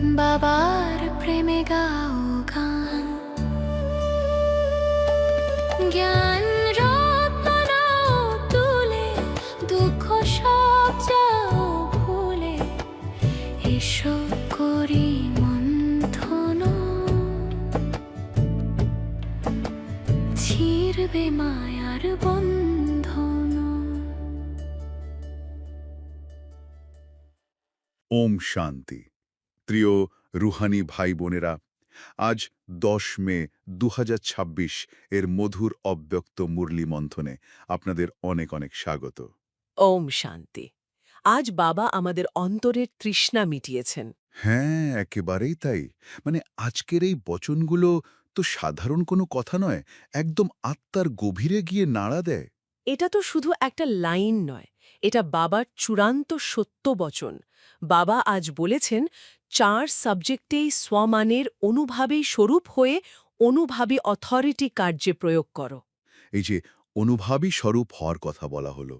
বাবার প্রেমে গাও গান, জ্ঞান রত্ন নাও তুলে, দুঃখ সব যাও ভুলে, এসো করি মন্থন, ছিড়বে মায়ার বন্ধন। ওম শান্তি। প্রিয় রুহানি ভাই বোনেরা, আজ 10 মে 2026 এর মধুর অব্যক্ত মুরলী মন্থনে আপনাদের অনেক অনেক স্বাগত। ওম শান্তি। আজ বাবা আমাদের অন্তরের তৃষ্ণা মিটিয়েছেন। হ্যাঁ, একেবারেই তাই। মানে আজকের এই বচনগুলো তো সাধারণ কোনো কথা নয়, একদম আত্মার গভীরে গিয়ে নাড়া দেয়। এটা তো শুধু একটা লাইন নয়, এটা বাবার চূড়ান্ত সত্য বচন। বাবা আজ বলেছেন, 4 সাবজেক্টেই স্বমানের অনুভাবেই স্বরূপ হয়ে অনুভাবী অথরিটি কার্যে প্রয়োগ করো। এই যে অনুভাবী স্বরূপ হওয়ার কথা বলা হলো,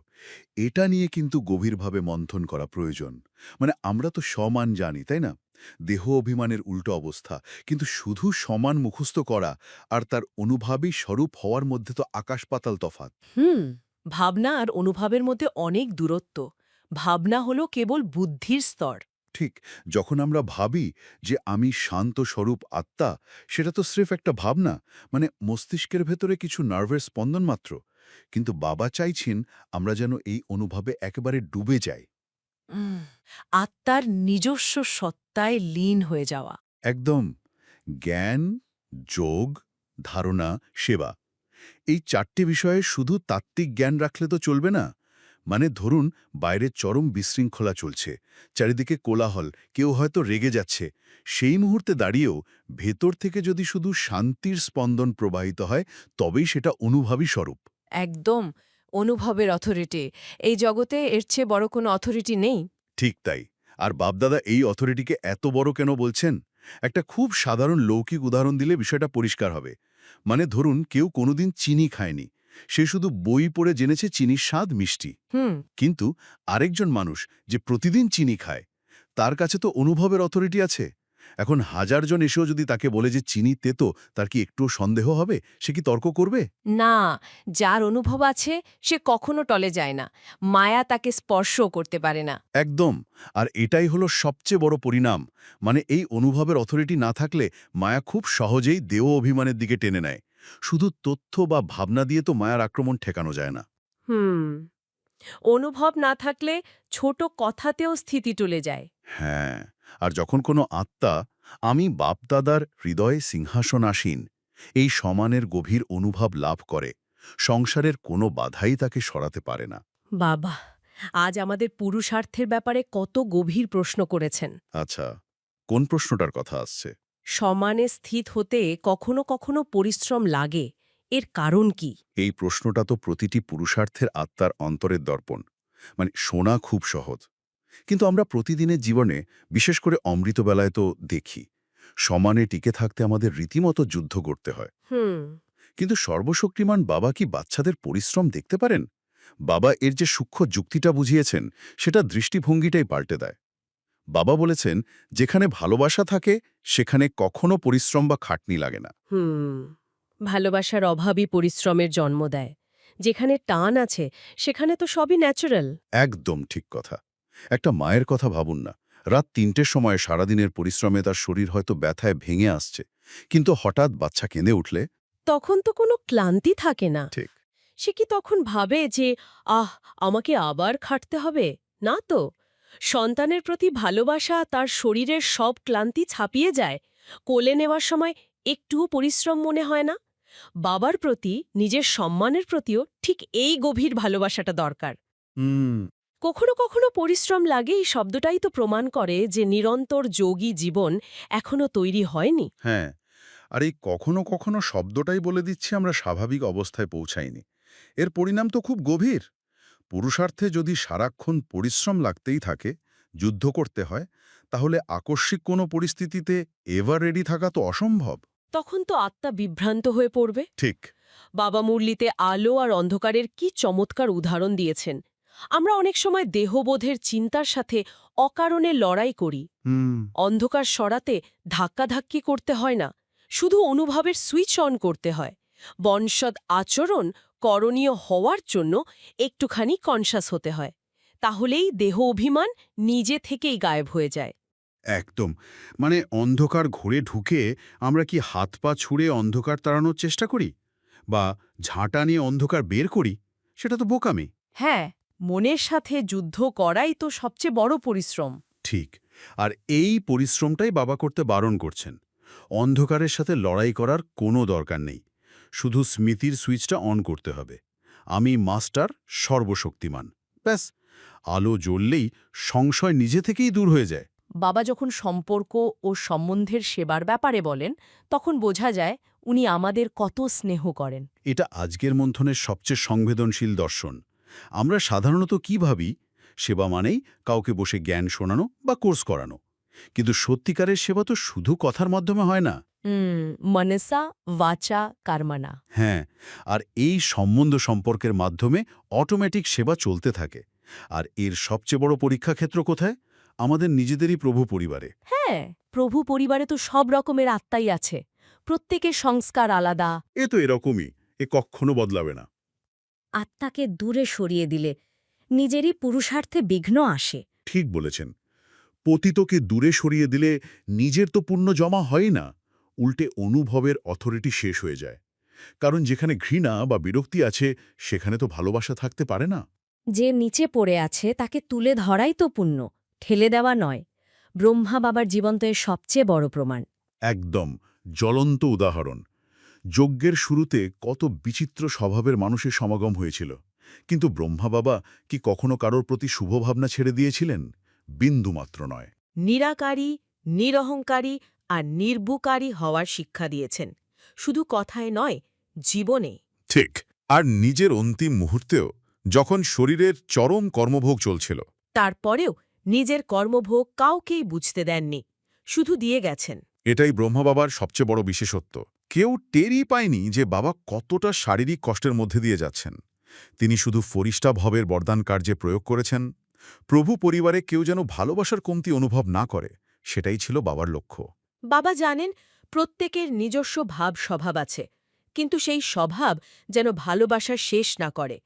এটা নিয়ে কিন্তু গভীরভাবে মন্থন করা প্রয়োজন। মানে আমরা তো সমান জানি, তাই না? দেহ অভিমানের উল্টো অবস্থা, কিন্তু শুধু সমান মুখস্থ করা আর তার অনুভাবী স্বরূপ হওয়ার মধ্যে তো আকাশ পাতাল তফাৎ। ভাবনা আর অনুভবের মধ্যে অনেক দূরত্ব। ভাবনা হলো কেবল বুদ্ধির স্তর। ঠিক, যখন আমরা ভাবি যে আমি শান্ত স্বরূপ আত্মা, সেটা তো স্রেফ একটা ভাবনা, মানে মস্তিষ্কের ভেতরে কিছু নার্ভের স্পন্দন মাত্র। কিন্তু বাবা চাইছেন আমরা যেন এই অনুভবে একেবারে ডুবে যাই। আত্মার নিজস্ব সত্তায় লীন হয়ে যাওয়া। একদম। জ্ঞান, যোগ, ধারণা, সেবা, এই 4টে বিষয়ে শুধু তাত্ত্বিক জ্ঞান রাখলে তো চলবে না। মানে ধরুন বাইরে চরম বিশৃঙ্খলা চলছে, চারিদিকে কোলাহল, কেউ হয়তো রেগে যাচ্ছে, সেই মুহূর্তে দাঁড়িয়েও ভেতর থেকে যদি শুধু শান্তির স্পন্দন প্রবাহিত হয়, তবেই সেটা অনুভাবী স্বরূপ। একদম, অনুভবের অথরিটি। এই জগতে এর চেয়ে বড় কোনো অথরিটি নেই। ঠিক তাই। আর বাপদাদা এই অথরিটিকে এত বড় কেন বলছেন? একটা খুব সাধারণ লৌকিক উদাহরণ দিলে বিষয়টা পরিষ্কার হবে। মানে ধরুন কেউ কোনোদিন চিনি খায়নি, সে শুধু বই পড়ে জেনেছে চিনির স্বাদ মিষ্টি। হুম কিন্তু আরেকজন মানুষ যে প্রতিদিন চিনি খায়, তার কাছে তো অনুভবের অথরিটি আছে। এখন 1000 জন এসেও যদি তাকে বলে যে চিনি তেতো, তার কি একটুও সন্দেহ হবে? সে কি তর্ক করবে? না, যার অনুভব আছে সে কখনো টলে যায় না। মায়া তাকে স্পর্শও করতে পারে না। একদম। আর এটাই হলো সবচেয়ে বড় পরিণাম। মানে এই অনুভবের অথরিটি না থাকলে মায়া খুব সহজেই দেহ অভিমানের দিকে টেনে নেয়। শুধু তথ্য বা ভাবনা দিয়ে তো মায়ার আক্রমণ ঠেকানো যায় না। হুম অনুভব না থাকলে ছোট কথাতেও স্থিতি টলে যায়। হ্যাঁ, আর যখন কোনো আত্মা আমি বাপদাদার হৃদয়ে সিংহাসনাসীন এই সমানের গভীর অনুভব লাভ করে, সংসারের কোনো বাধাই তাকে সরাতে পারে না। বাবা আজ আমাদের পুরুষার্থের ব্যাপারে কত গভীর প্রশ্ন করেছেন। আচ্ছা, কোন প্রশ্নটার কথা আসছে? সমানে স্থিত হতে কখনো কখনো পরিশ্রম লাগে, এর কারণ কি? এই প্রশ্নটা তো প্রতিটি পুরুষার্থের আত্মার অন্তরের দর্পণ। মানে শোনা খুব সহজ, কিন্তু আমরা প্রতিদিনের জীবনে, বিশেষ করে অমৃতবেলায় তো দেখি সমানে টিকে থাকতে আমাদের রীতিমতো যুদ্ধ করতে হয়। হুম কিন্তু সর্বশক্তিমান বাবা কি বাচ্চাদের পরিশ্রম দেখতে পারেন? বাবা এর যে সূক্ষ্ম যুক্তিটা বুঝিয়েছেন, সেটা দৃষ্টিভঙ্গিটাই পাল্টে দেয়। বাবা বলেছেন, যেখানে ভালোবাসা থাকে সেখানে কখনো পরিশ্রম বা খাটনি লাগে না। হুম ভালোবাসার অভাবই পরিশ্রমের জন্ম দেয়। যেখানে টান আছে সেখানে তো সবই ন্যাচারাল। একদম ঠিক কথা। একটা মায়ের কথা ভাবুন না, রাত 3টের সময় সারাদিনের পরিশ্রমে তার শরীর হয়তো ব্যথায় ভেঙে আসছে, কিন্তু হঠাৎ বাচ্চা কেঁদে উঠলে তখন তো কোনো ক্লান্তি থাকে না। ঠিক। সে কি তখন ভাবে যে আমাকে আবার খাটতে হবে? না তো। সন্তানের প্রতি ভালোবাসা তার শরীরের সব ক্লান্তি ছাপিয়ে যায়। কোলে নেওয়ার সময় একটুও পরিশ্রম মনে হয় না। বাবার প্রতি নিজের সম্মানের প্রতিও ঠিক এই গভীর ভালোবাসাটা দরকার। হুম। কখনো কখনো পরিশ্রম লাগে, এই শব্দটাই তো প্রমাণ করে যে নিরন্তর যোগী জীবন এখনো তৈরি হয়নি। হ্যাঁ, আর এই কখনো কখনো শব্দটাই বলে দিচ্ছে আমরা স্বাভাবিক অবস্থায় পৌঁছাইনি। এর পরিণাম তো খুব গভীর। পুরুষার্থে যদি সারাক্ষণ পরিশ্রম লাগতেই থাকে, যুদ্ধ করতে হয়, তাহলে আকস্মিক কোনো পরিস্থিতিতে এভার রেডি থাকা তো অসম্ভব। তখন তো আত্মা বিভ্রান্ত হয়ে পড়বে। ঠিক। বাবা মুরলিতে আলো আর অন্ধকারের কি চমৎকার উদাহরণ দিয়েছেন। আমরা অনেক সময় দেহবোধের চিন্তার সাথে অকারণে লড়াই করি। অন্ধকার সরাতে ধাক্কাধাক্কি করতে হয় না, শুধু অনুভবের সুইচ অন করতে হয়। বনসদ আচরণ করণীয় হওয়ার জন্য একটুখানি কনশাস হতে হয়, তাহলেই দেহ অভিমান নিজে থেকেই গায়েব হয়ে যায়। একদম। মানে অন্ধকার ঘুরে ঢুকে আমরা কি হাত পা ছুঁড়ে অন্ধকার তাড়ানোর চেষ্টা করি, বা ঝাঁটা নিয়ে অন্ধকার বের করি? সেটা তো বোকামি। হ্যাঁ, মনের সাথে যুদ্ধ করাই তো সবচেয়ে বড় পরিশ্রম। ঠিক। আর এই পরিশ্রমটাই বাবা করতে বারণ করছেন। অন্ধকারের সাথে লড়াই করার কোনো দরকার নেই, শুধু স্মৃতির সুইচটা অন করতে হবে। আমি মাস্টার, সর্বশক্তিমান, ব্যাস। আলো জ্বললেই সংশয় নিজে থেকেই দূর হয়ে যায়। বাবা যখন সম্পর্ক ও সম্বন্ধের সেবার ব্যাপারে বলেন, তখন বোঝা যায় উনি আমাদের কত স্নেহ করেন। এটা আজকের মন্থনের সবচেয়ে সংবেদনশীল দর্শন। আমরা সাধারণত কি ভাবি, সেবা মানেই কাউকে বসে জ্ঞান শোনানো বা কোর্স করানো। কিন্তু সত্যিকারের সেবা তো শুধু কথার মাধ্যমে হয় না। মনসা বাচা কর্মণা। হ্যাঁ, আর এই সম্পর্কের মাধ্যমে অটোমেটিক সেবা চলতে থাকে। আর এর সবচেয়ে বড় পরীক্ষা ক্ষেত্র কোথায়? আমাদের নিজেদেরই প্রভু পরিবারে। হ্যাঁ, প্রভু পরিবারে তো সব রকমের আত্মাই আছে, প্রত্যেকের সংস্কার আলাদা। এ তো এরকমই, এ কখনো বদলাবে না। আত্মাকে দূরে সরিয়ে দিলে নিজেরই পুরুষার্থে বিঘ্ন আসে। ঠিক বলেছেন। পতিতকে দূরে সরিয়ে দিলে নিজের তো পুণ্য জমা হয় না, উল্টে অনুভবের অথরিটি শেষ হয়ে যায়। কারণ যেখানে ঘৃণা বা বিরক্তি আছে, সেখানে তো ভালোবাসা থাকতে পারে না। যে নিচে পড়ে আছে তাকে তুলে ধরাই তো পুণ্য, ঠেলে দেওয়া নয়। ব্রহ্মা বাবার জীবন্ত এর সবচেয়ে বড় প্রমাণ। একদম জ্বলন্ত উদাহরণ। যজ্ঞের শুরুতে কত বিচিত্র স্বভাবের মানুষের সমাগম হয়েছিল, কিন্তু ব্রহ্মা বাবা কি কখনো কারোর প্রতি শুভভাবনা ছেড়ে দিয়েছিলেন? বিন্দুমাত্র নয়। নিরাকারী, নিরহংকারী আর নির্বুকারী হওয়ার শিক্ষা দিয়েছেন, শুধু কথায় নয়, জীবনে। ঠিক। আর নিজের অন্তিম মুহূর্তেও, যখন শরীরের চরম কর্মভোগ চলছিল, তারপরেও নিজের কর্মভোগ কাউকেই বুঝতে দেননি, শুধু দিয়ে গেছেন। এটাই ব্রহ্মা বাবার সবচেয়ে বড় বিশেষত্ব। কেউ টেরই পায়নি যে বাবা কতটা শারীরিক কষ্টের মধ্যে দিয়ে যাচ্ছেন। তিনি শুধু ফরিষ্টা ভবের বরদান কার্যে প্রয়োগ করেছেন। প্রভু পরিবারে কেউ যেন ভালোবাসার কমতি অনুভব না করে, সেটাই ছিল বাবার লক্ষ্য। বাবা জানেন প্রত্যেকের নিজস্ব ভাব স্বভাব আছে, কিন্তু সেই স্বভাব যেন ভালোবাসার শেষ না করে,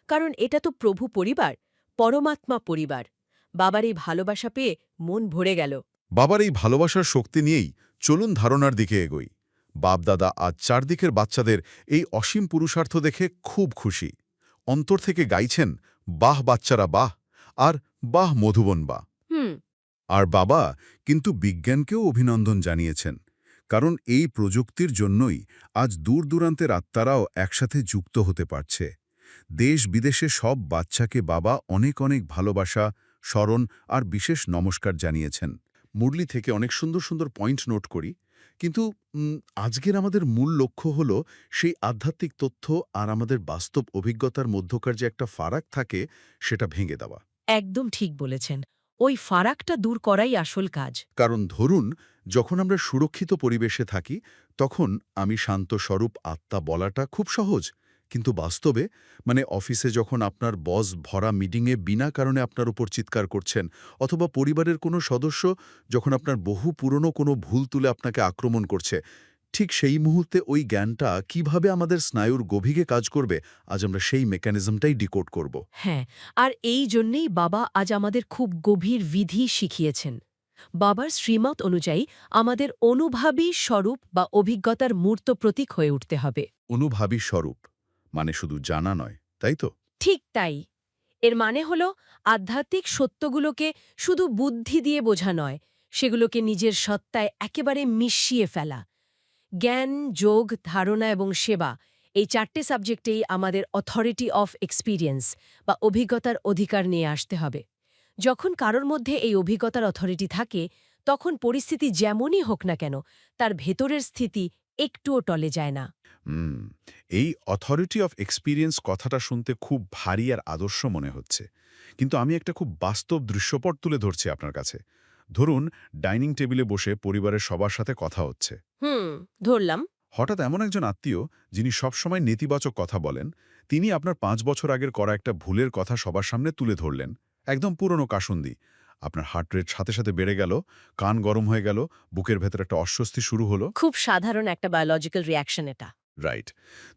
কারণ এটা তো প্রভু পরিবার, পরমাত্মা পরিবার। বাবার এই ভালোবাসা পেয়ে মন ভরে গেল। বাবার এই ভালোবাসার শক্তি নিয়েই চলুন ধারণার দিকে এগোই। বাপদাদা আজ চারদিকের বাচ্চাদের এই অসীম পুরুষার্থ দেখে খুব খুশি। অন্তর থেকে গাইছেন, বাহ বাচ্চারা বাহ, আর বাহ মধুবন বাহ। আর বাবা কিন্তু বিজ্ঞানকেও অভিনন্দন জানিয়েছেন, কারণ এই প্রযুক্তির জন্যই আজ দূর দূরান্তের আত্মারাও একসাথে যুক্ত হতে পারছে। দেশ বিদেশে সব বাচ্চাকে বাবা অনেক অনেক ভালোবাসা, স্মরণ আর বিশেষ নমস্কার জানিয়েছেন। মুরলি থেকে অনেক সুন্দর সুন্দর পয়েন্ট নোট করি, কিন্তু আজকের আমাদের মূল লক্ষ্য হল সেই আধ্যাত্মিক তথ্য আর আমাদের বাস্তব অভিজ্ঞতার মধ্যকার যে একটা ফারাক থাকে, সেটা ভেঙে দেওয়া। একদম ঠিক বলেছেন, ওই ফারাকটা দূর করাই আসল কাজ। কারণ ধরুন, যখন আমরা সুরক্ষিত পরিবেশে থাকি, তখন আমি শান্ত স্বরূপ আত্মা বলাটা খুব সহজ। কিন্তু বাস্তবে, মানে অফিসে যখন আপনার বস ভরা মিটিংয়ে বিনা কারণে আপনার উপর চিৎকার করছেন, অথবা পরিবারের কোনো সদস্য যখন আপনার বহু পুরনো কোনো ভুল তুলে আপনাকে আক্রমণ করছে, ঠিক সেই মুহূর্তে ওই জ্ঞানটা কিভাবে আমাদের স্নায়ুর গভীরে কাজ করবে, আজ আমরা সেই মেকানিজমটাই ডিকোড করব। হ্যাঁ, আর এই জন্যেই বাবা আজ আমাদের খুব গভীর বিধি শিখিয়েছেন। বাবার শ্রীমত অনুযায়ী আমাদের অনুভাবী স্বরূপ বা অভিজ্ঞতার মূর্ত প্রতীক হয়ে উঠতে হবে। অনুভাবী স্বরূপ মানে শুধু জানা নয়, তাই তো? ঠিক তাই। এর মানে হল আধ্যাত্মিক সত্যগুলোকে শুধু বুদ্ধি দিয়ে বোঝা নয়, সেগুলোকে নিজের সত্তায় একেবারে মিশিয়ে ফেলা। জ্ঞান, যোগ, ধারণা এবং সেবা, এই চারটে সাবজেক্টেই আমাদের অথরিটি অফ এক্সপিরিয়েন্স বা অভিজ্ঞতার অধিকার নিয়ে আসতে হবে। যখন কারোর মধ্যে এই অভিজ্ঞতার অথরিটি থাকে, তখন পরিস্থিতি যেমনই হোক না কেন, তার ভেতরের স্থিতি একটুও টলে যায় না। এই অথরিটি অফ এক্সপিরিয়েন্স কথাটা শুনতে খুব ভারী আর আদর্শ মনে হচ্ছে, কিন্তু আমি একটা খুব বাস্তব দৃশ্যপট তুলে ধরছি আপনার কাছে। ধরুন, ডাইনিং টেবিলে বসে পরিবারের সবার সাথে কথা হচ্ছে। ধরলাম। হঠাৎ এমন একজন আত্মীয় যিনি সবসময় নেতিবাচক কথা বলেন, তিনি আপনার 5 বছর আগের করা একটা ভুলের কথা সবার সামনে তুলে ধরলেন। একদম পুরনো কাসুন্দি। আপনার হার্ট রেট সাথে সাথে বেড়ে গেল, কান গরম হয়ে গেল, বুকের ভেতর একটা অস্বস্তি শুরু হলো। খুব সাধারণ একটা বায়োলজিক্যাল রিয়াকশন এটা। রাইট।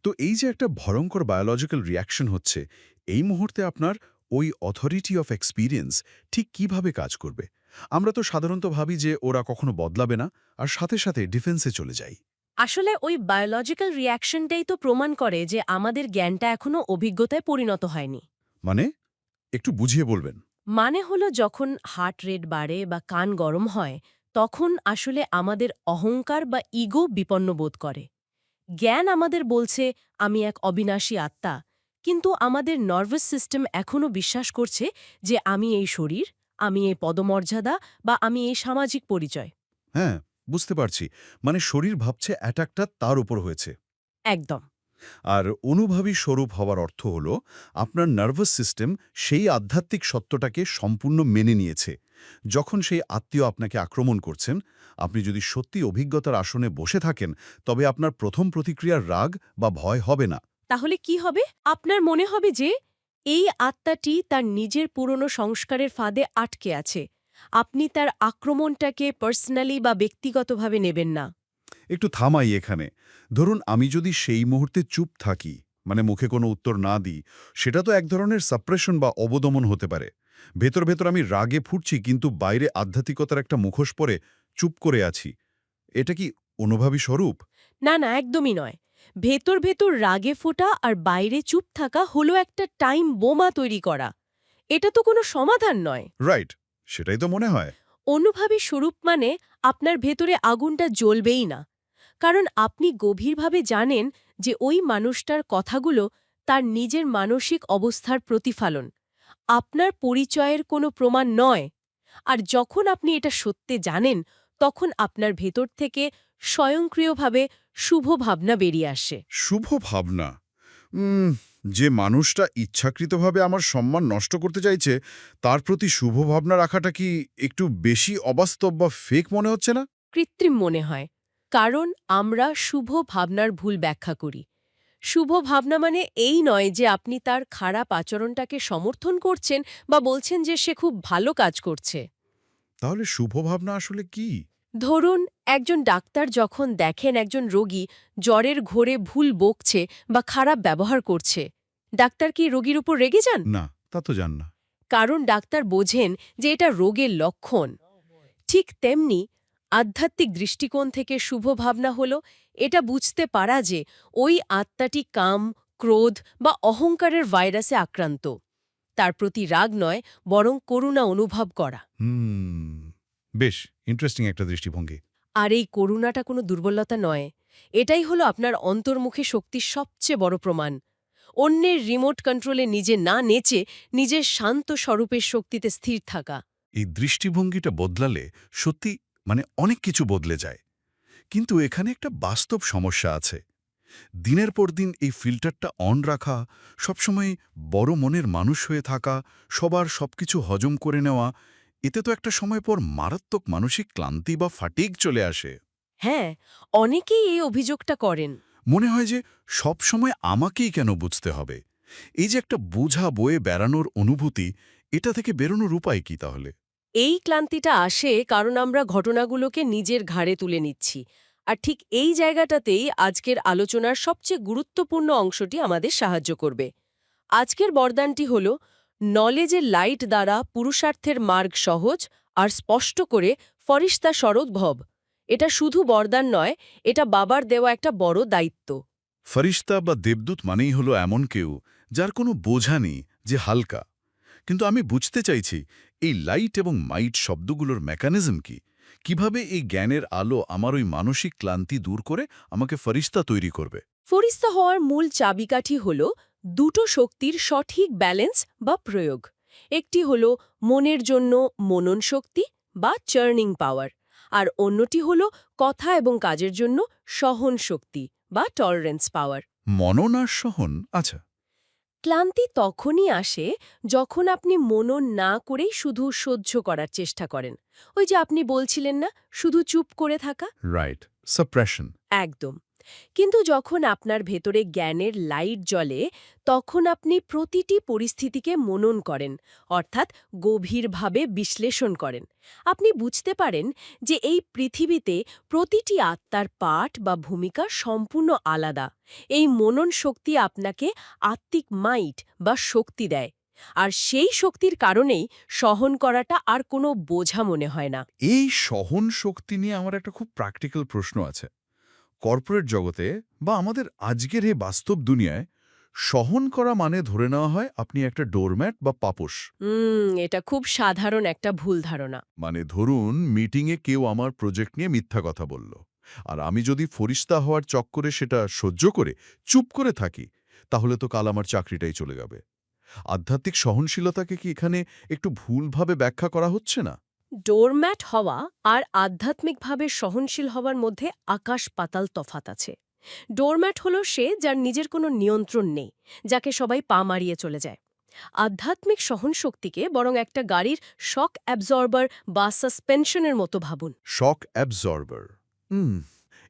তো এই যে একটা ভয়ঙ্কর বায়োলজিক্যাল রিয়াকশন হচ্ছে, এই মুহূর্তে আপনার ওই অথরিটি অফ এক্সপিরিয়েন্স ঠিক কিভাবে কাজ করবে? আমরা তো সাধারণত ভাবি যে ওরা কখনো বদলাবে না, আর সাথে সাথে ডিফেন্সে চলে যাই। আসলে ওই বায়োলজিক্যাল রিয়াকশনটাই তো প্রমাণ করে যে আমাদের জ্ঞানটা এখনো অভিজ্ঞতায় পরিণত হয়নি। মানে একটু বুঝিয়ে বলবেন? মানে হলো যখন হার্ট রেট বাড়ে বা কান গরম হয়, তখন আসলে আমাদের অহংকার বা ইগো বিপন্ন বোধ করে। জ্ঞান আমাদের বলছে আমি এক অবিনাশী আত্মা, কিন্তু আমাদের নার্ভাস সিস্টেম এখনও বিশ্বাস করছে যে আমি এই শরীর, আমি এই পদমর্যাদা বা আমি এই সামাজিক পরিচয়। হ্যাঁ, বুঝতে পারছি। মানে শরীর ভাবছে অ্যাটাকটা তার উপর হয়েছে। একদম। আর অনুভবী স্বরূপ হওয়ার অর্থ হল আপনার নার্ভাস সিস্টেম সেই আধ্যাত্মিক সত্যটাকে সম্পূর্ণ মেনে নিয়েছে। যখন সেই আত্মীয় আপনাকে আক্রমণ করছেন, আপনি যদি সত্যি অভিজ্ঞতার আসনে বসে থাকেন, তবে আপনার প্রথম প্রতিক্রিয়ার রাগ বা ভয় হবে না। তাহলে কি হবে? আপনার মনে হবে যে এই আত্মাটি তার নিজের পুরনো সংস্কারের ফাঁদে আটকে আছে। আপনি তার আক্রমণটাকে পার্সোনালি বা ব্যক্তিগতভাবে নেবেন না। একটু থামাই এখানে। ধরুন আমি যদি সেই মুহূর্তে চুপ থাকি, মানে মুখে কোনো উত্তর না দিই, সেটা তো এক ধরনের সাপ্রেশন বা অবদমন হতে পারে। ভেতর ভেতর আমি রাগে ফুটছি, কিন্তু বাইরে আধ্যাত্মিকতার একটা মুখোশ পরে চুপ করে আছি। এটা কি অনুভবী স্বরূপ? না, না, একদমই নয়। ভেতর ভেতর রাগে ফোটা আর বাইরে চুপ থাকা হলো একটা টাইম বোমা তৈরি করা। এটা তো কোনো সমাধান নয়। রাইট, সেটাই তো মনে হয়। অনুভাবী স্বরূপ মানে আপনার ভেতরে আগুনটা জ্বলবেই না। কারণ আপনি গভীরভাবে জানেন যে ওই মানুষটার কথাগুলো তার নিজের মানসিক অবস্থার প্রতিফলন, আপনার পরিচয়ের কোনো প্রমাণ নয়। আর যখন আপনি এটা সত্যি জানেন, তখন আপনার ভেতর থেকে স্বয়ংক্রিয়ভাবে শুভ ভাবনা বেরিয়ে আসে। শুভ ভাবনা? যে মানুষটা ইচ্ছাকৃতভাবে আমার সম্মান নষ্ট করতে চাইছে, তার প্রতি শুভ ভাবনা রাখাটা কি একটু বেশি অবাস্তব বা ফেক মনে হচ্ছে না? কৃত্রিম মনে হয়, কারণ আমরা শুভ ভাবনার ভুল ব্যাখ্যা করি। শুভ ভাবনা মানে এই নয় যে আপনি তার খারাপ আচরণটাকে সমর্থন করছেন বা বলছেন যে সে খুব ভালো কাজ করছে। তাহলে শুভ ভাবনা আসলে কি? ধরুন, একজন ডাক্তার যখন দেখেন একজন রোগী জ্বরের ঘোরে ভুল বকছে বা খারাপ ব্যবহার করছে, ডাক্তার কি রোগীর উপর রেগে যান? না, তা তো জান না। কারণ ডাক্তার বোঝেন যে এটা রোগের লক্ষণ। ঠিক তেমনি আধ্যাত্মিক দৃষ্টিকোণ থেকে শুভ ভাবনা হল এটা বুঝতে পারা যে ওই আত্মাটি কাম, ক্রোধ বা অহংকারের ভাইরাসে আক্রান্ত। তার প্রতি রাগ নয়, বরং করুণা অনুভব করা। বেশ ইন্টারেস্টিং একটা দৃষ্টিভঙ্গি। আর এই করুণাটা কোনো দুর্বলতা নয়। এটাই হলো আপনার অন্তর্মুখী শক্তির সবচেয়ে বড় প্রমাণ। অন্যের রিমোট কন্ট্রোলে নিজে না নেচে নিজের শান্ত স্বরূপের শক্তিতে স্থির থাকা। এই দৃষ্টিভঙ্গিটা বদলালে সত্যি অনেক কিছু বদলে যায়। কিন্তু এখানে একটা বাস্তব সমস্যা আছে। দিনের পর দিন এই ফিল্টারটা অন রাখা, সবসময় বড় মনের মানুষ হয়ে থাকা, সবার সবকিছু হজম করে নেওয়া, এতে তো একটা সময় পর মারাত্মক মানসিক ক্লান্তি বা ফাটিগ চলে আসে। হ্যাঁ, অনেকেই এই অভিযোগটা করেন। মনে হয় যে সব সময় আমাকেই কেন বুঝতে হবে। এই যে একটা বোঝা বয়ে বেড়ানোর অনুভূতি, এটা থেকে বেরোনোর উপায় কি তাহলে? এই ক্লান্তিটা আসে কারণ আমরা ঘটনাগুলোকে নিজের ঘাড়ে তুলে নিচ্ছি। আর ঠিক এই জায়গাটাতেই আজকের আলোচনার সবচেয়ে গুরুত্বপূর্ণ অংশটি আমাদের সাহায্য করবে। আজকের বরদানটি হল নলেজের লাইট দ্বারা পুরুষার্থের মার্গ সহজ আর স্পষ্ট করে ফরিস্তা শরৎ ভব। এটা শুধু বরদান নয়, এটা বাবার দেওয়া একটা বড় দায়িত্ব। ফরিস্তা বা দেবদূত মানেই হলো এমন কেউ যার কোনো বোঝা নেই, যে হালকা। কিন্তু আমি বুঝতে চাইছি এই লাইট এবং মাইট শব্দগুলোর মেকানিজম কি? কিভাবে এই জ্ঞানের আলো আমার ওই মানসিক ক্লান্তি দূর করে আমাকে ফরিস্তা তৈরি করবে? ফরিস্তা হওয়ার মূল চাবিকাঠি হল দুটো শক্তির সঠিক ব্যালেন্স বা প্রয়োগ। একটি হল মনের জন্য মনন শক্তি বা চার্নিং পাওয়ার, আর অন্যটি হল কথা এবং কাজের জন্য সহন শক্তি বা টলারেন্স পাওয়ার। মনন আর সহন, আচ্ছা। ক্লান্তি তখনই আসে যখন আপনি মনন না করেই শুধু সহ্য করার চেষ্টা করেন। ওই যে আপনি বলছিলেন না, শুধু চুপ করে থাকা। Right, suppression. একদম। কিন্তু যখন আপনার ভেতরে জ্ঞানের লাইট জ্বলে তখন আপনি প্রতিটি পরিস্থিতিকে মনন করেন, অর্থাৎ গভীরভাবে বিশ্লেষণ করেন। আপনি বুঝতে পারেন যে এই পৃথিবীতে প্রতিটি আত্মার পাঠ বা ভূমিকা সম্পূর্ণ আলাদা। এই মনন শক্তি আপনাকে আত্মিক মাইট বা শক্তি দেয়, আর সেই শক্তির কারণেই সহন করাটা আর কোনো বোঝা মনে হয় না। এই সহন শক্তি নিয়ে আমার একটা খুব প্র্যাকটিক্যাল প্রশ্ন আছে। কর্পোরেট জগতে বা আমাদের আজকের এই বাস্তব দুনিয়ায় সহন করা মানে ধরে নেওয়া হয় আপনি একটা ডোরম্যাট বা পাপোশ। এটা খুব সাধারণ একটা ভুল ধারণা। মানে ধরুন মিটিংয়ে কেউ আমার প্রজেক্ট নিয়ে মিথ্যা কথা বলল, আর আমি যদি ফরিস্তা হওয়ার চক্করে সেটা সহ্য করে চুপ করে থাকি, তাহলে তো কাল আমার চাকরিটাই চলে যাবে। আধ্যাত্মিক সহনশীলতাকে কি এখানে একটু ভুলভাবে ব্যাখ্যা করা হচ্ছে না? ডোরম্যাট হওয়া আর আধ্যাত্মিকভাবে সহনশীল হওয়ার মধ্যে আকাশ পাতাল তফাত আছে। ডোরম্যাট হলো সে যার নিজের কোনো নিয়ন্ত্রণ নেই, যাকে সবাই পা মারিয়ে চলে যায়। আধ্যাত্মিক সহনশক্তিকে বরং একটা গাড়ির শক অ্যাবজর্বার বা সাসপেনশনের মতো ভাবুন। শক অ্যাবজর্বার,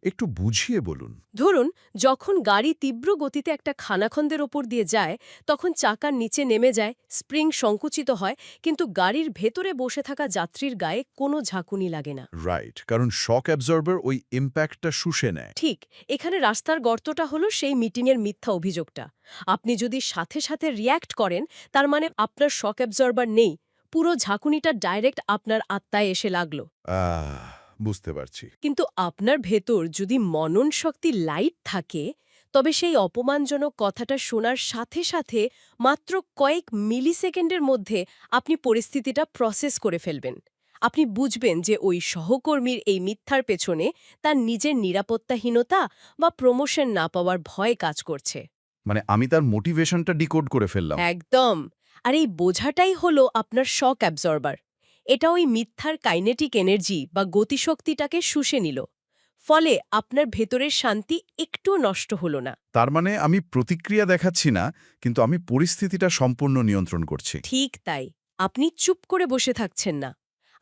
একটু বুঝিয়ে বলুন। ধরুন, যখন গাড়ি তীব্র গতিতে একটা খানাখন্দের ওপর দিয়ে যায়, তখন চাকার নিচে নেমে যায়, স্প্রিং সংকুচিত হয়, কিন্তু গাড়ির ভেতরে বসে থাকা যাত্রীর গায়ে কোনো ঝাঁকুনি লাগে না। রাইট, কারণ শক অ্যাবজর্বার ওই ইম্প্যাক্টটা শুষে নেয়। ঠিক, এখানে রাস্তার গর্তটা হলো সেই মিটিংয়ের মিথ্যা অভিযোগটা। আপনি যদি সাথে সাথে রিয়্যাক্ট করেন, তার মানে আপনার শক অ্যাবজর্বার নেই, পুরো ঝাঁকুনিটা ডাইরেক্ট আপনার আত্মায় এসে লাগলো। বুঝতে পারছি। কিন্তু আপনার ভেতর যদি মনন শক্তি লাইট থাকে, তবে সেই অপমানজনক কথাটা শোনার সাথে সাথে মাত্র কয়েক মিলিসেকেন্ডের মধ্যে আপনি পরিস্থিতিটা প্রসেস করে ফেলবেন। আপনি বুঝবেন যে ওই সহকর্মীর এই মিথ্যার পেছনে তার নিজের নিরাপত্তাহীনতা বা প্রমোশন না পাওয়ার ভয় কাজ করছে। মানে আমি তার মোটিভেশনটা ডিকোড করে ফেললাম। একদম। আর এই বোঝাটাই হলো আপনার শক অ্যাবজর্বার। এটা ওই মিথ্যার কাইনেটিক এনার্জি বা গতিশক্তিটাকে শুষে নিল। ফলে আপনার ভেতরের শান্তি একটু নষ্ট হলো না। তার মানে আমি প্রতিক্রিয়া দেখাচ্ছি না, কিন্তু আমি পরিস্থিতিটা সম্পূর্ণ নিয়ন্ত্রণ করছি। ঠিক তাই। আপনি চুপ করে বসে থাকছেন না।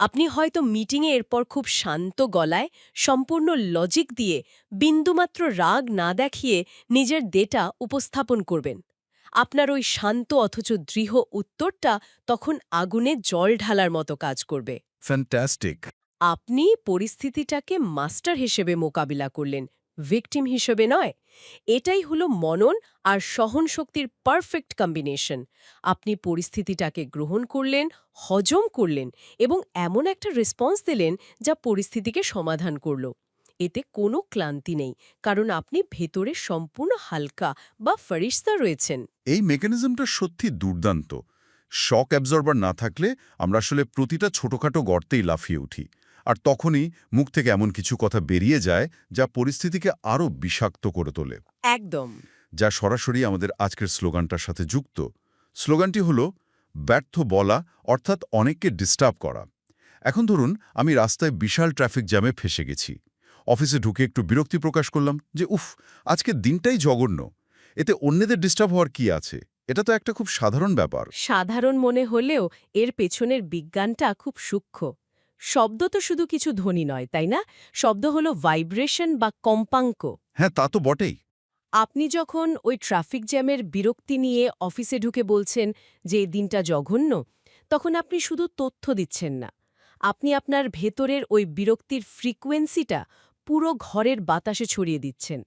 আপনি হয়তো মিটিংয়ে এরপর খুব শান্ত গলায় সম্পূর্ণ লজিক দিয়ে বিন্দুমাত্র রাগ না দেখিয়ে নিজের ডেটা উপস্থাপন করবেন। আপনার ওই শান্ত অথচ দৃঢ় উত্তরটা তখন আগুনে জল ঢালার মতো কাজ করবে। ফ্যান্টাস্টিক। আপনি পরিস্থিতিটাকে মাস্টার হিসেবে মোকাবিলা করলেন, ভিকটিম হিসেবে নয়। এটাই হলো মনন আর সহনশক্তির পারফেক্ট কম্বিনেশন। আপনি পরিস্থিতিটাকে গ্রহণ করলেন, হজম করলেন এবং এমন একটা রেসপন্স দিলেন যা পরিস্থিতিকে সমাধান করল। এতে কোনো ক্লান্তি নেই, কারণ আপনি ভেতরে সম্পূর্ণ হালকা বা ফরিস্তা রয়েছেন। এই মেকানিজমটা সত্যি দুর্দান্ত। শক অ্যাবজর্বার না থাকলে আমরা আসলে প্রতিটা ছোটখাটো গর্তেই লাফিয়ে উঠি, আর তখনই মুখ থেকে এমন কিছু কথা বেরিয়ে যায় যা পরিস্থিতিকে আরও বিষাক্ত করে তোলে। একদম। যা সরাসরি আমাদের আজকের স্লোগানটার সাথে যুক্ত। স্লোগানটি হল ব্যর্থ বলা, অর্থাৎ অনেককে ডিস্টার্ব করা। এখন ধরুন আমি রাস্তায় বিশাল ট্রাফিক জ্যামে ফেসে গেছি। অফিসে ঢুকে একটু বিরক্তি প্রকাশ করলাম যে আজকের দিনটাই জঘন্য। এতে অন্যদের ডিস্টার্ব হওয়ার কি আছে? এটা তো একটা খুব সাধারণ ব্যাপার। সাধারণ মনে হলেও এর পেছনের বিজ্ঞানটা খুব সূক্ষ্ম। শব্দ তো শুধু কিছু ধ্বনি নয়, তাই না? শব্দ হলো ভাইব্রেশন বা কম্পাঙ্ক। হ্যাঁ, তা তো বটেই। আপনি যখন ওই ট্রাফিক জ্যামের বিরক্তি নিয়ে অফিসে ঢুকে বলছেন যে এই দিনটা জঘন্য, তখন আপনি শুধু তথ্য দিচ্ছেন না, আপনি আপনার ভেতরের ওই বিরক্তির ফ্রিকোয়েন্সিটা পুরো ঘরের বাতাসে ছড়িয়ে দিচ্ছেন।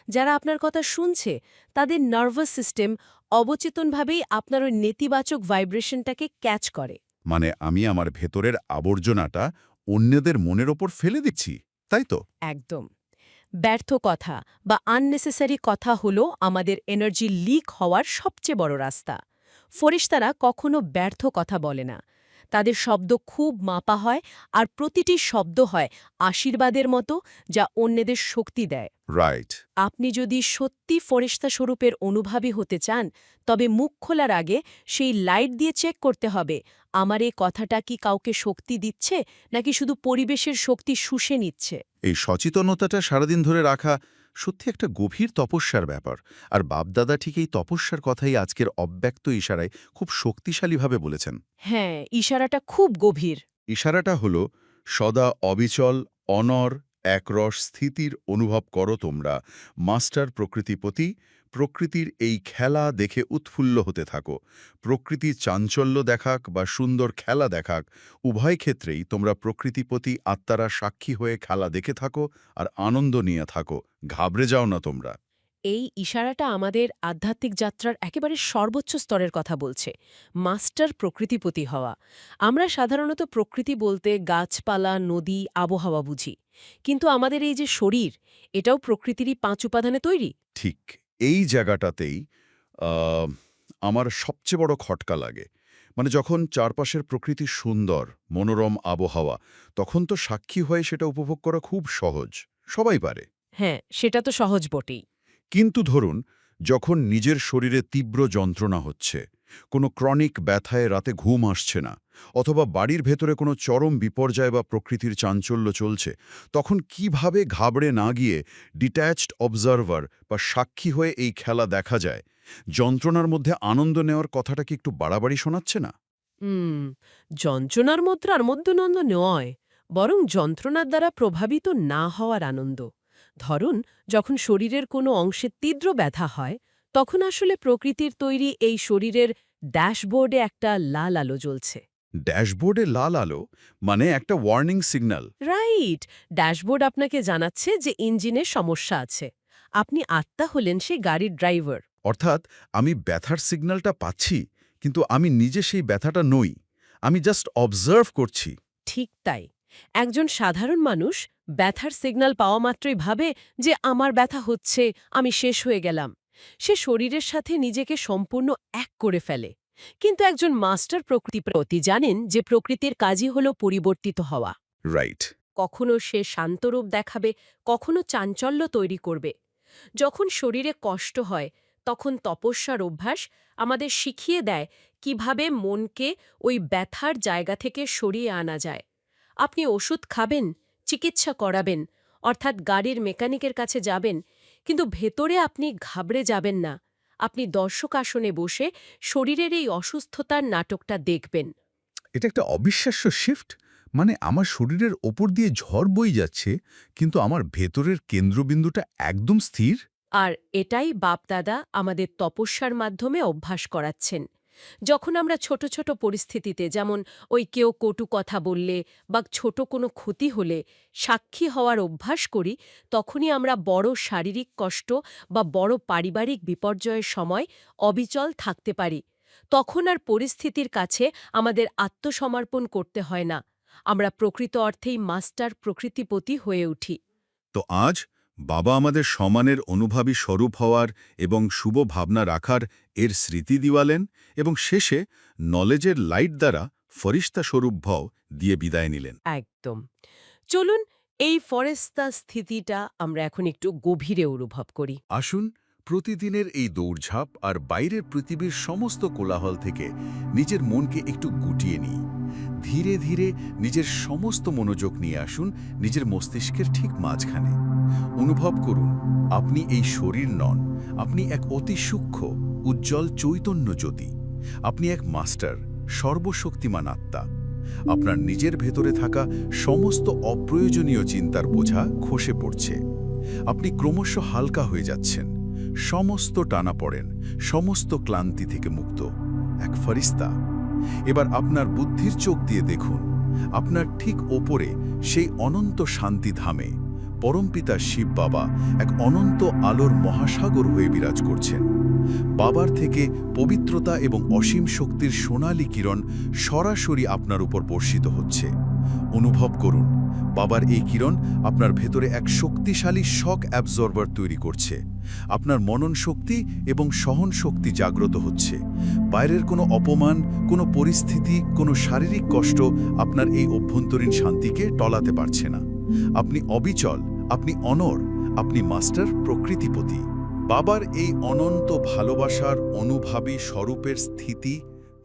যারা আপনার কথা শুনছে তাদের নার্ভাস সিস্টেম অবচেতনভাবেই আপনার ওই নেতিবাচক ভাইব্রেশনটাকে ক্যাচ করে। মানে আমি আমার ভেতরের আবর্জনাটা অন্যদের মনের ওপর ফেলে দিচ্ছি, তাই তো? একদম। ব্যর্থ কথা বা আননেসেসারি কথা হলো আমাদের এনার্জি লিক হওয়ার সবচেয়ে বড় রাস্তা। ফরিস্তারা কখনো ব্যর্থ কথা বলে না। তাদের শব্দ খুব মাপা হয়, আর প্রতিটি শব্দ হয় আশীর্বাদের মতো, যা অন্যদের শক্তি দেয়। রাইট। আপনি যদি সত্যি ফরিস্তা স্বরূপের অনুভাবী হতে চান, তবে মুখ খোলার আগে সেই লাইট দিয়ে চেক করতে হবে আমার এই কথাটা কি কাউকে শক্তি দিচ্ছে নাকি শুধু পরিবেশের শক্তি শুষে নিচ্ছে। এই সচেতনতাটা সারাদিন ধরে রাখা সত্যি একটা গভীর তপস্যার ব্যাপার। আর বাপদাদা ঠিক এই তপস্যার কথাই আজকের অব্যক্ত ইশারায় খুব শক্তিশালীভাবে বলেছেন। হ্যাঁ, ইশারাটা খুব গভীর। ইশারাটা হল সদা অবিচল, অনর একরস স্থিতির অনুভব করো তোমরা। মাস্টার প্রকৃতিপতি, প্রকৃতির এই খেলা দেখে উৎফুল্ল হতে থাকো। প্রকৃতির চাঞ্চল্য দেখাক বা সুন্দর খেলা দেখাক, উভয় ক্ষেত্রেই তোমরা প্রকৃতিপতি আত্মারা সাক্ষী হয়ে খেলা দেখে থাকো আর আনন্দ নিয়ে থাকো। ঘাবড়ে যাও না তোমরা। এই ইশারাটা আমাদের আধ্যাত্মিক যাত্রার একেবারে সর্বোচ্চ স্তরের কথা বলছে, মাস্টার প্রকৃতিপতি হওয়া। আমরা সাধারণত প্রকৃতি বলতে গাছপালা, নদী, আবহাওয়া বুঝি, কিন্তু আমাদের এই যে শরীর, এটাও প্রকৃতিরই 5 উপাদানে তৈরি। ঠিক এই জায়গাটাতেই আহ, আমার সবচেয়ে বড় খটকা লাগে। মানে যখন চারপাশের প্রকৃতি সুন্দর, মনোরম আবহাওয়া, তখন তো সাক্ষী হয়ে সেটা উপভোগ করা খুব সহজ, সবাই পারে। হ্যাঁ, সেটা তো সহজ বটেই। কিন্তু ধরুন, যখন নিজের শরীরে তীব্র যন্ত্রণা হচ্ছে, কোনো ক্রনিক ব্যথায় রাতে ঘুম আসছে না, অথবা বাড়ির ভেতরে কোনো চরম বিপর্যয় বা প্রকৃতির চাঞ্চল্য চলছে, তখন কিভাবে ঘাবড়ে না গিয়ে ডিট্যাচড অবজারভার বা সাক্ষী হয়ে এই খেলা দেখা যায়? যন্ত্রণার মধ্যে আনন্দ নেওয়ার কথাটা কি একটু বাড়াবাড়ি শোনাচ্ছে না? হুম, যন্ত্রণার মুদ্রার মধ্যনন্দ নয়, বরং যন্ত্রণার দ্বারা প্রভাবিত না হওয়ার আনন্দ। ধরুন, যখন শরীরের কোনো অংশে তীব্র ব্যথা হয়, তখন আসলে প্রকৃতির তৈরি এই শরীরের ড্যাশবোর্ডে একটা লাল আলো জ্বলছে। ড্যাশবোর্ডে লাল আলো মানে একটা ওয়ার্নিং সিগন্যাল। রাইট, ড্যাশবোর্ড আপনাকে জানাচ্ছে যে ইঞ্জিনে সমস্যা আছে। আপনি আত্মা হলেন সেই গাড়ির ড্রাইভার। অর্থাৎ আমি ব্যথার সিগন্যালটা পাচ্ছি, কিন্তু আমি নিজে সেই ব্যথাটা নই, আমি জাস্ট অবজার্ভ করছি। ঠিক তাই। একজন সাধারণ মানুষ ব্যথার সিগন্যাল পাওয়া মাত্রই ভাবে যে আমার ব্যথা হচ্ছে, আমি শেষ হয়ে গেলাম। সে শরীরের সাথে নিজেকে সম্পূর্ণ এক করে ফেলে। কিন্তু একজন মাস্টার প্রকৃতি জানেন যে প্রকৃতির কাজই হল পরিবর্তিত হওয়া। রাইট। কখনো সে শান্তরূপ দেখাবে, কখনো চাঞ্চল্য তৈরি করবে। যখন শরীরে কষ্ট হয়, তখন তপস্যার অভ্যাস আমাদের শিখিয়ে দেয় কিভাবে মনকে ওই ব্যথার জায়গা থেকে সরিয়ে আনা যায়। আপনি ওষুধ খাবেন, চিকিৎসা করাবেন, অর্থাৎ গাড়ির মেকানিকের কাছে যাবেন, কিন্তু ভেতরে আপনি ঘাবড়ে যাবেন না। আপনি দর্শক আসনে বসে শরীরের এই অসুস্থতার নাটকটা দেখবেন। এটা একটা অবিশ্বাস্য শিফট। মানে আমার শরীরের ওপর দিয়ে ঝড় বয়ে যাচ্ছে, কিন্তু আমার ভেতরের কেন্দ্রবিন্দুটা একদম স্থির। আর এটাই বাপদাদা আমাদের তপস্যার মাধ্যমে অভ্যাস করাচ্ছেন। যখন আমরা ছোট ছোট পরিস্থিতিতে, যেমন ওই কেউ কটু কথা বললে বা ছোট কোনো ক্ষতি হলে সাক্ষী হওয়ার অভ্যাস করি, তখনই আমরা বড় শারীরিক কষ্ট বা বড় পারিবারিক বিপর্যয়ের সময় অবিচল থাকতে পারি। তখন আর পরিস্থিতির কাছে আমাদের আত্মসমর্পণ করতে হয় না। আমরা প্রকৃত অর্থেই মাস্টার প্রকৃতিপতি হয়ে উঠি। তো আজ বাবা আমাদের সমানের অনুভাবী স্বরূপ হওয়ার এবং শুভ ভাবনা রাখার এর স্মৃতি দিওয়ালেন, এবং শেষে নলেজের লাইট দ্বারা ফরিস্তা স্বরূপ ভব দিয়ে বিদায় নিলেন। একদম। চলুন এই ফরেস্তা স্থিতিটা আমরা এখন একটু গভীরে অনুভব করি। আসুন, প্রতিদিনের এই দৌড়ঝাঁপ আর বাইরের পৃথিবীর সমস্ত কোলাহল থেকে নিজের মনকে একটু গুটিয়ে নিই। ধীরে ধীরে নিজের সমস্ত মনোযোগ নিয়ে আসুন নিজের মস্তিষ্কের ঠিক মাঝখানে। অনুভব করুন, আপনি এই শরীর নন, আপনি এক অতি সূক্ষ্ম উজ্জ্বল চৈতন্য জ্যোতি। আপনি এক মাস্টার, সর্বশক্তিমান আত্মা। আপনার নিজের ভেতরে থাকা সমস্ত অপ্রয়োজনীয় চিন্তার বোঝা খসে পড়ছে। আপনি ক্রমশ হালকা হয়ে যাচ্ছেন, সমস্ত টানাপড়েন, সমস্ত ক্লান্তি থেকে মুক্ত, এক ফরিস্তা। এবার আপনার বুদ্ধির চোখ দিয়ে দেখুন, আপনার ঠিক ওপরে সেই অনন্ত শান্তিধামে পরমপিতা শিব বাবা এক অনন্ত আলোর মহাসাগর হয়ে বিরাজ করছেন। বাবার থেকে পবিত্রতা এবং অসীম শক্তির সোনালী কিরণ সরাসরি আপনার উপর বর্ষিত হচ্ছে। অনুভব করুন, বাবার এই কিরণ আপনার ভেতরে এক শক্তিশালী শক অ্যাবজর্বার তৈরি করছে। আপনার মনন শক্তি এবং সহন শক্তি জাগ্রত হচ্ছে। বাইরের কোনো অপমান, কোনো পরিস্থিতি, কোনো শারীরিক কষ্ট আপনার এই অভ্যন্তরীণ শান্তিকে টলাতে পারছে না। আপনি অবিচল, আপনি অনড়, আপনি মাস্টার প্রকৃতিপতি। বাবার এই অনন্ত ভালোবাসার অনুভাবী স্বরূপের স্থিতি,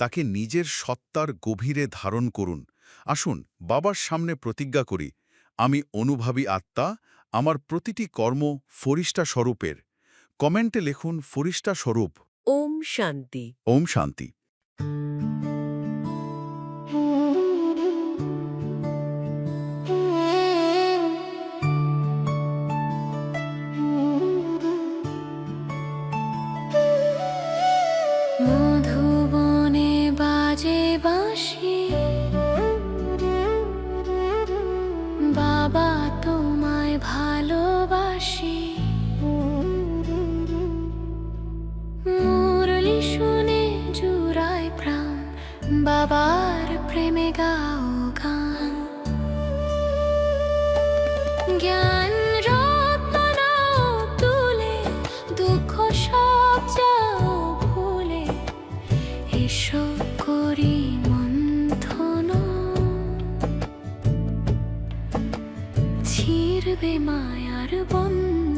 তাকে নিজের সত্তার গভীরে ধারণ করুন। আসুন বাবার সামনে প্রতিজ্ঞা করি, আমি অনুভাবী আত্মা, আমার প্রতিটি কর্ম ফরিস্তা স্বরূপের। কমেন্টে লিখুন ফরিস্তা স্বরূপ। ওম শান্তি। ওম শান্তি। বা তোমায় ভালোবাসি। মুরলি শুনে জুড়ায় প্রাণ, বাবার প্রেমে গাও গান। জ্ঞান রত্ন নাও তুলে, দুঃখ সব যাও ভুলে, এসো করি মন্থন। ছিড়বে মায়ার বন্ধন।